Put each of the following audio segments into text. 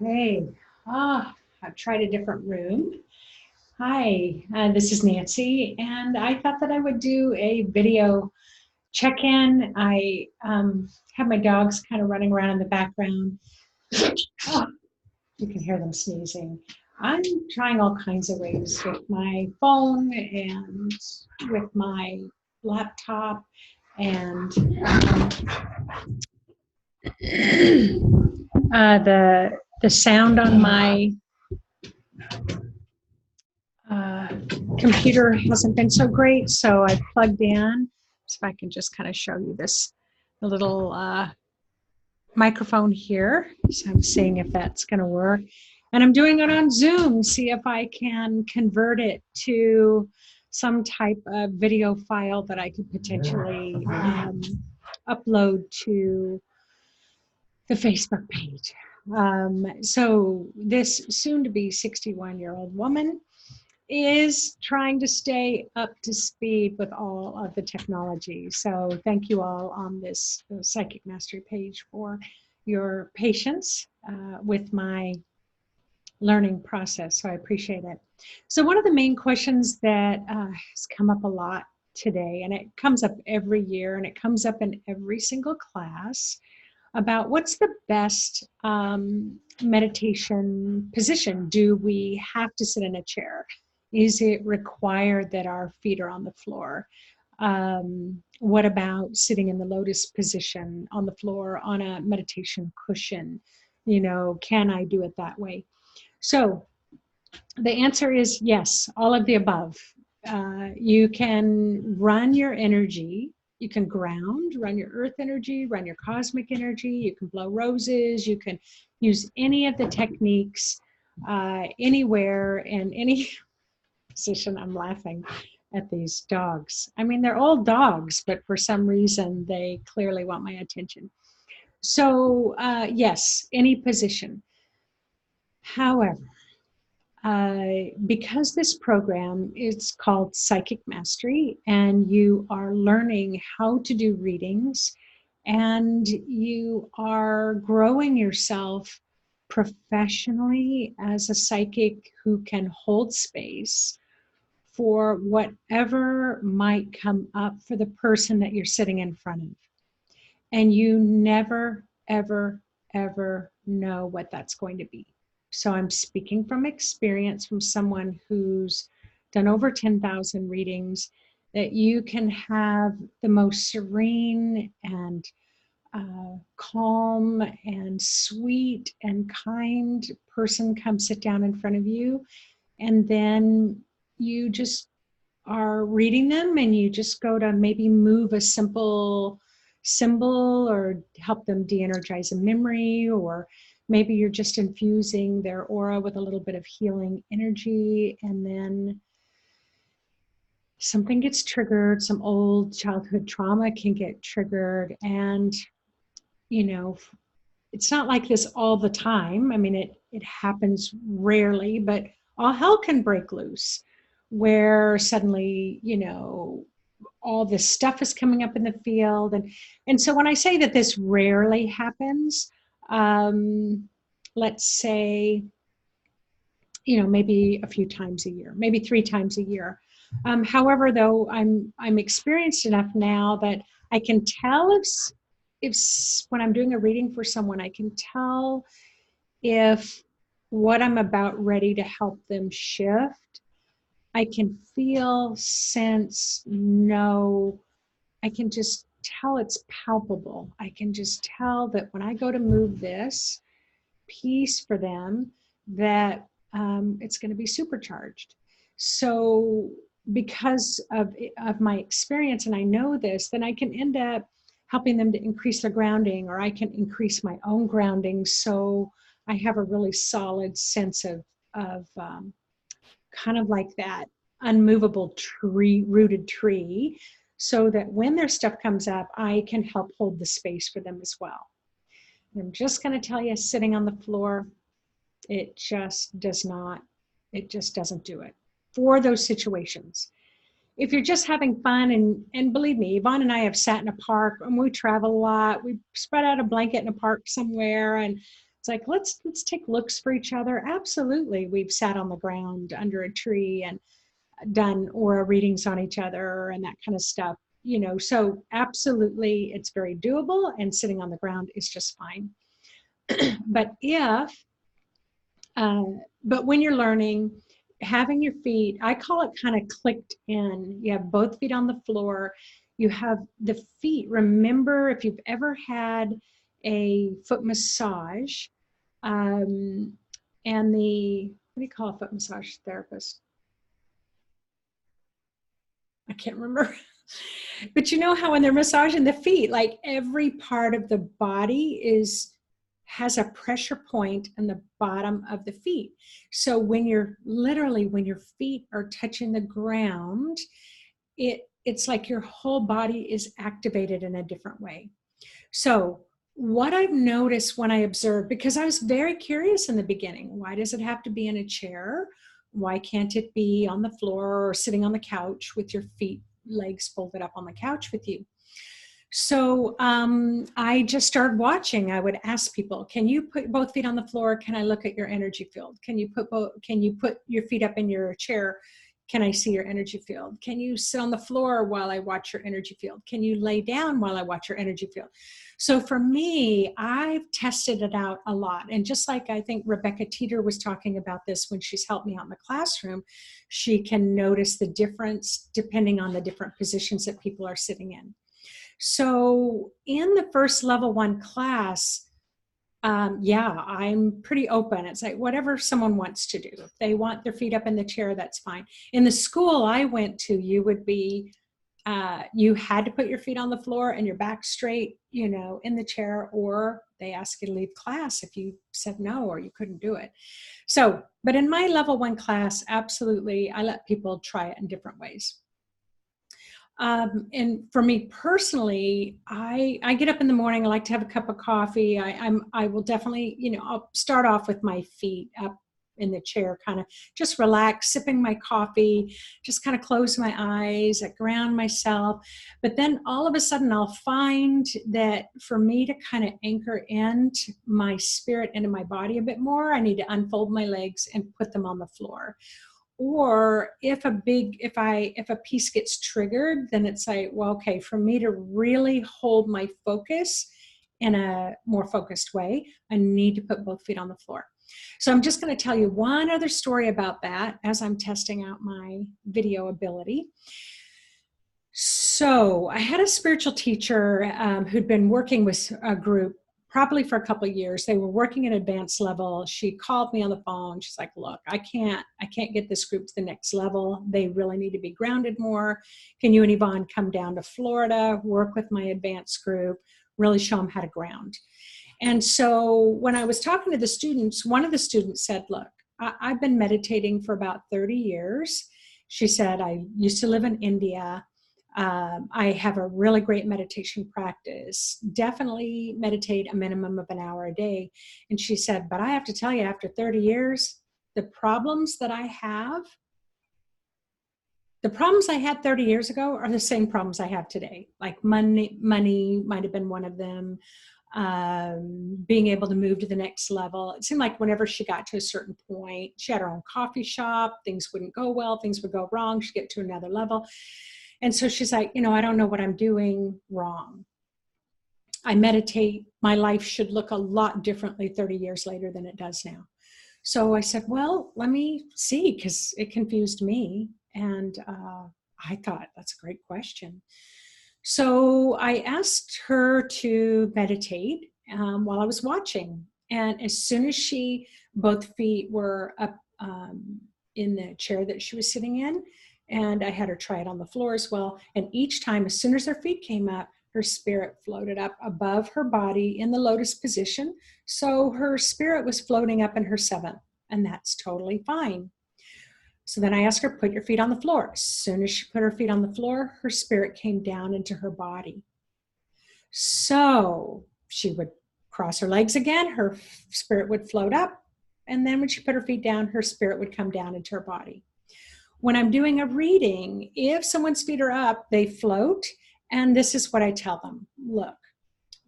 Hey, I've tried a different room. Hi, this is Nancy, and I thought that I would do a video check-in. I have my dogs kind of running around in the background. Oh, you can hear them sneezing. I'm trying all kinds of ways with my phone and with my laptop and the sound on my uh, computer hasn't been so great, so I plugged in. So if I can just kind of show you this, the little microphone here. So I'm seeing if that's going to work. And I'm doing it on Zoom, see if I can convert it to some type of video file that I could potentially upload to the Facebook page. So this soon to be 61-year-old woman is trying to stay up to speed with all of the technology. So thank you all on this Psychic Mastery page for your patience with my learning process. So I appreciate it. So one of the main questions that has come up a lot today, and it comes up every year, and it comes up in every single class, about what's the best meditation position. Do we have to sit in a chair? Is it required that our feet are on the floor? What about sitting in the lotus position on the floor on a meditation cushion? You know, can I do it that way? So the answer is yes, all of the above. You can run your energy, you can ground, run your earth energy, run your cosmic energy, you can blow roses, you can use any of the techniques anywhere in any position. I'm laughing at these dogs. I mean, they're all dogs, but for some reason they clearly want my attention. So yes, any position. However, because this program is called Psychic Mastery, and you are learning how to do readings, and you are growing yourself professionally as a psychic who can hold space for whatever might come up for the person that you're sitting in front of. And you never, ever, ever know what that's going to be. So I'm speaking from experience from someone who's done over 10,000 readings, that you can have the most serene and calm and sweet and kind person come sit down in front of you. And then you just are reading them, and you just go to maybe move a simple symbol or help them de-energize a memory, or maybe you're just infusing their aura with a little bit of healing energy, and then something gets triggered, some old childhood trauma can get triggered. And you know, it's not like this all the time. I mean, it happens rarely, but all hell can break loose, where suddenly, you know, all this stuff is coming up in the field. And so when I say that this rarely happens, let's say, you know, maybe a few times a year, maybe 3 times a year. However, though, I'm experienced enough now that I can tell if when I'm doing a reading for someone, I can tell if what I'm about ready to help them shift. I can feel, sense, know. I can just tell it's palpable. I can just tell that when I go to move this piece for them, that it's going to be supercharged. So because of my experience, and I know this, then I can end up helping them to increase their grounding, or I can increase my own grounding, so I have a really solid sense of kind of like that unmovable tree, rooted tree, so that when their stuff comes up, I can help hold the space for them as well. And I'm just going to tell you, sitting on the floor, it just doesn't do it for those situations. If you're just having fun, and believe me, Yvonne and I have sat in a park, and we travel a lot. We spread out a blanket in a park somewhere, and It's like, let's take looks for each other. Absolutely. We've sat on the ground under a tree and done aura readings on each other and that kind of stuff, you know. So absolutely, it's very doable, and sitting on the ground is just fine. But but when you're learning, having your feet, I call it kind of clicked in. You have both feet on the floor. You have the feet. Remember, if you've ever had a foot massage, and what do you call a foot massage therapist? I can't remember. But you know how when they're massaging the feet, like every part of the body has a pressure point in the bottom of the feet. So when your feet are touching the ground, it's like your whole body is activated in a different way. So what I've noticed when I observe, because I was very curious in the beginning, why does it have to be in a chair? Why can't it be on the floor or sitting on the couch with your legs folded up on the couch with you? So I just started watching. I would ask people, can you put both feet on the floor? Can I look at your energy field? Can you put your feet up in your chair? Can I see your energy field? Can you sit on the floor while I watch your energy field? Can you lay down while I watch your energy field? So for me, I've tested it out a lot. And just like I think Rebecca Teeter was talking about this when she's helped me out in the classroom, she can notice the difference depending on the different positions that people are sitting in. So in the first level 1 class, I'm pretty open. It's like whatever someone wants to do. If they want their feet up in the chair, that's fine. In the school I went to, you had to put your feet on the floor and your back straight, you know, in the chair, or they ask you to leave class if you said no or you couldn't do it. So, but in my level 1 class, absolutely, I let people try it in different ways. And for me personally, I get up in the morning. I like to have a cup of coffee. I will definitely, you know, I'll start off with my feet up in the chair, kind of just relax, sipping my coffee, just kind of close my eyes, I ground myself. But then all of a sudden I'll find that for me to kind of anchor into my spirit into my body a bit more, I need to unfold my legs and put them on the floor. Or if a piece gets triggered, then it's like, well, okay, for me to really hold my focus in a more focused way, I need to put both feet on the floor. So I'm just going to tell you one other story about that as I'm testing out my video ability. So I had a spiritual teacher who'd been working with a group probably for a couple of years. They were working at advanced level. She called me on the phone. She's like, look, I can't get this group to the next level. They really need to be grounded more. Can you and Yvonne come down to Florida, work with my advanced group, really show them how to ground? And so when I was talking to the students, one of the students said, look, I've been meditating for about 30 years. She said, I used to live in India. I have a really great meditation practice. Definitely meditate a minimum of an hour a day. And she said, but I have to tell you, after 30 years, the problems I had 30 years ago are the same problems I have today. Like money might have been one of them. Being able to move to the next level. It seemed like whenever she got to a certain point, she had her own coffee shop, things wouldn't go well, things would go wrong, she'd get to another level. And so she's like, you know, I don't know what I'm doing wrong. I meditate. My life should look a lot differently 30 years later than it does now. So I said, well, let me see, because it confused me. And I thought, that's a great question. So I asked her to meditate while I was watching. And as soon as both feet were up in the chair that she was sitting in, and I had her try it on the floor as well. And each time, as soon as her feet came up, her spirit floated up above her body in the lotus position. So her spirit was floating up in her 7th, and that's totally fine. So then I asked her, put your feet on the floor. As soon as she put her feet on the floor, her spirit came down into her body. So she would cross her legs again, her spirit would float up. And then when she put her feet down, her spirit would come down into her body. When I'm doing a reading, if someone's feet are up, they float. And this is what I tell them. Look,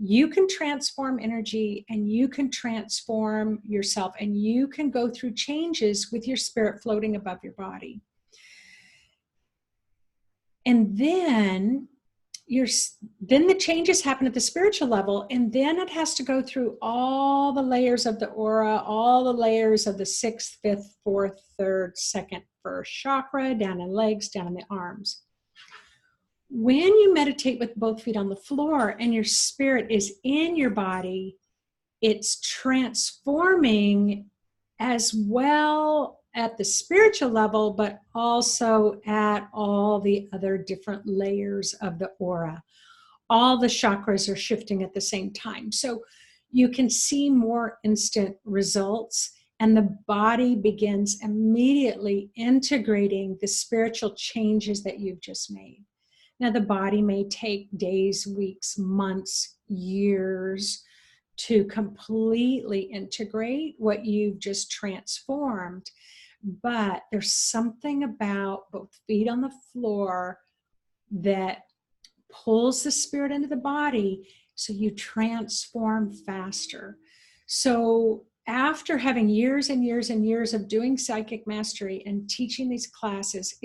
you can transform energy, and you can transform yourself, and you can go through changes with your spirit floating above your body. And then the changes happen at the spiritual level, and then it has to go through all the layers of the aura, all the layers of the 6th, 5th, 4th, 3rd, 2nd, 1st chakra, down in legs, down in the arms. When you meditate with both feet on the floor and your spirit is in your body, it's transforming as well at the spiritual level, but also at all the other different layers of the aura. All the chakras are shifting at the same time. So you can see more instant results, and the body begins immediately integrating the spiritual changes that you've just made. Now, the body may take days, weeks, months, years to completely integrate what you've just transformed. But there's something about both feet on the floor that pulls the spirit into the body, so you transform faster. So after having years and years and years of doing psychic mastery and teaching these classes,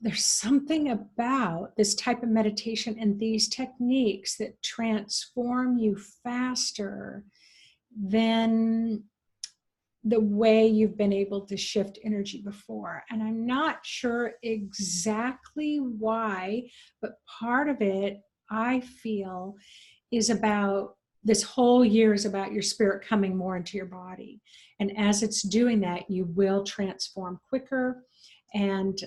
there's something about this type of meditation and these techniques that transform you faster than the way you've been able to shift energy before. And I'm not sure exactly why, but part of it, I feel, is about this whole year is about your spirit coming more into your body. And as it's doing that, you will transform quicker. And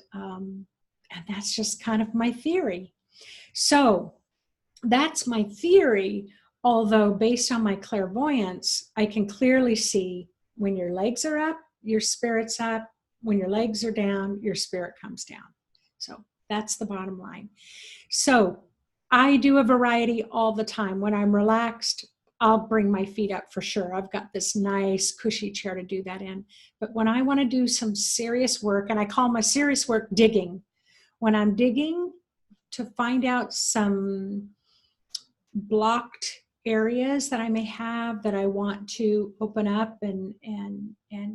that's just kind of my theory. So that's my theory, although based on my clairvoyance, I can clearly see when your legs are up, your spirit's up. When your legs are down, your spirit comes down. So that's the bottom line. So I do a variety all the time. When I'm relaxed, I'll bring my feet up for sure. I've got this nice cushy chair to do that in. But when I want to do some serious work, and I call my serious work digging, when I'm digging to find out some blocked areas that I may have that I want to open up and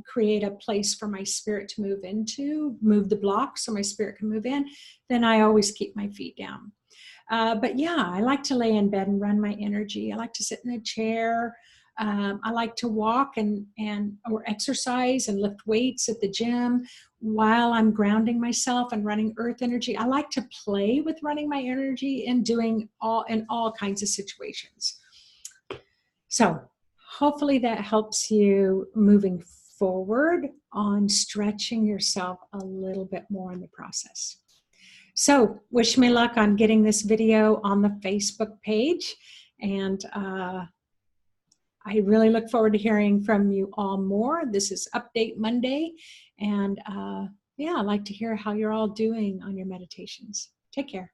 create a place for my spirit to move into, move the block so my spirit can move in, then I always keep my feet down. But yeah, I like to lay in bed and run my energy. I like to sit in a chair. I like to walk or exercise and lift weights at the gym while I'm grounding myself and running earth energy. I like to play with running my energy and doing all kinds of situations. So hopefully that helps you moving forward on stretching yourself a little bit more in the process. So wish me luck on getting this video on the Facebook page. And I really look forward to hearing from you all more. This is Update Monday. And yeah, I'd like to hear how you're all doing on your meditations. Take care.